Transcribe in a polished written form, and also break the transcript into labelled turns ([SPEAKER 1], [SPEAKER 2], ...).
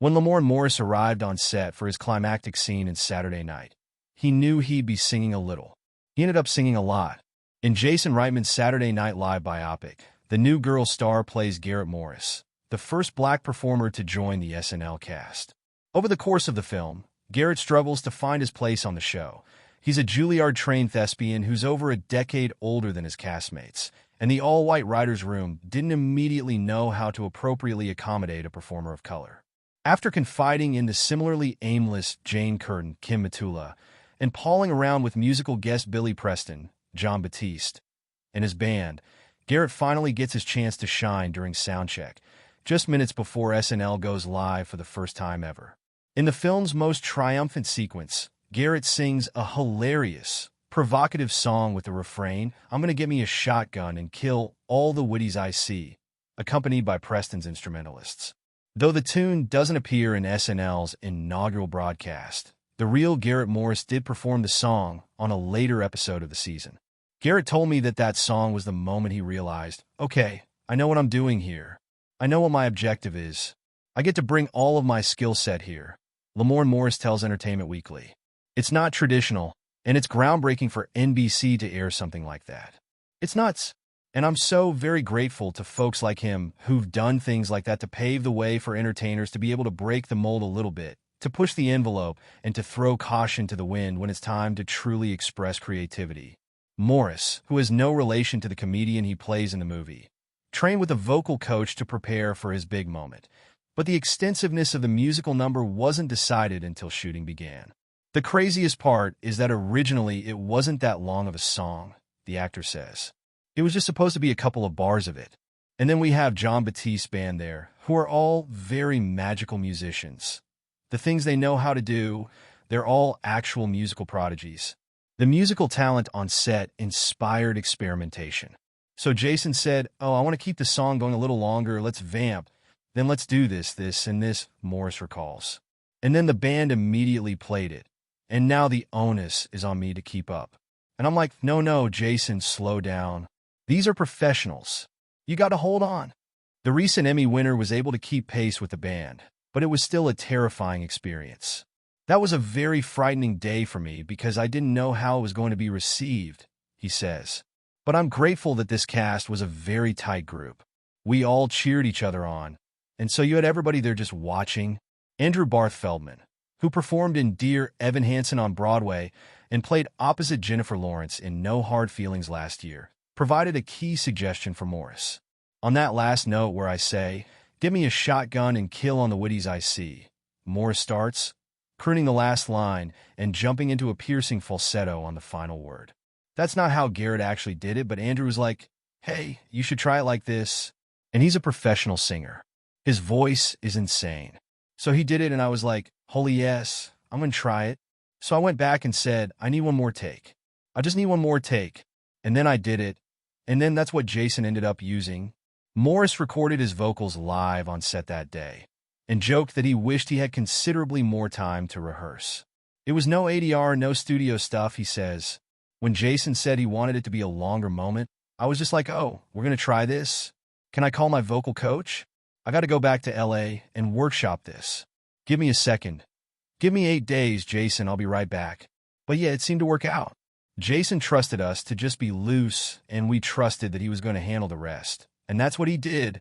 [SPEAKER 1] When Lamorne Morris arrived on set for his climactic scene in Saturday Night, he knew he'd be singing a little. He ended up singing a lot. In Jason Reitman's Saturday Night Live biopic, the new girl star plays Garrett Morris, the first black performer to join the SNL cast. Over the course of the film, Garrett struggles to find his place on the show. He's a Juilliard-trained thespian who's over a decade older than his castmates, and the all-white writers' room didn't immediately know how to appropriately accommodate a performer of color. After confiding in the similarly aimless Jane Curtin, Kim Matula, and palling around with musical guest Billy Preston, Jon Batiste, and his band, Garrett finally gets his chance to shine during soundcheck, just minutes before SNL goes live for the first time ever. In the film's most triumphant sequence, Garrett sings a hilarious, provocative song with the refrain, "I'm gonna get me a shotgun and kill all the Whitties I see," accompanied by Preston's instrumentalists. Though the tune doesn't appear in SNL's inaugural broadcast, the real Garrett Morris did perform the song on a later episode of the season. Garrett told me that song was the moment he realized, okay, I know what I'm doing here. I know what my objective is. I get to bring all of my skill set here. Lamorne Morris tells Entertainment Weekly. It's not traditional, and it's groundbreaking for NBC to air something like that. It's nuts. And I'm so very grateful to folks like him who've done things like that to pave the way for entertainers to be able to break the mold a little bit, to push the envelope, and to throw caution to the wind when it's time to truly express creativity. Morris, who has no relation to the comedian he plays in the movie, trained with a vocal coach to prepare for his big moment, but the extensiveness of the musical number wasn't decided until shooting began. The craziest part is that originally it wasn't that long of a song, the actor says. It was just supposed to be a couple of bars of it. And then we have Jon Batiste's band there, who are all very magical musicians. The things they know how to do, they're all actual musical prodigies. The musical talent on set inspired experimentation. So Jason said, I want to keep the song going a little longer, let's vamp. Then let's do this, and this, Morris recalls. And then the band immediately played it. And now the onus is on me to keep up. And I'm like, no, Jason, slow down. These are professionals. You got to hold on. The recent Emmy winner was able to keep pace with the band, but it was still a terrifying experience. That was a very frightening day for me because I didn't know how it was going to be received, he says. But I'm grateful that this cast was a very tight group. We all cheered each other on. And so you had everybody there just watching. Andrew Barth Feldman, who performed in Dear Evan Hansen on Broadway and played opposite Jennifer Lawrence in No Hard Feelings last year, provided a key suggestion for Morris. On that last note where I say, "Give me a shotgun and kill on the Whitties I see," Morris starts, crooning the last line and jumping into a piercing falsetto on the final word. That's not how Garrett actually did it, but Andrew was like, hey, you should try it like this. And he's a professional singer. His voice is insane. So he did it and I was like, holy yes, I'm going to try it. So I went back and said, I need one more take. I just need one more take. And then I did it. And then that's what Jason ended up using. Morris recorded his vocals live on set that day and joked that he wished he had considerably more time to rehearse. It was no ADR, no studio stuff, he says. When Jason said he wanted it to be a longer moment, I was just like, oh, we're going to try this? Can I call my vocal coach? I got to go back to LA and workshop this. Give me a second. Give me 8 days, Jason, I'll be right back. But yeah, it seemed to work out. Jason trusted us to just be loose, and we trusted that he was going to handle the rest. And that's what he did.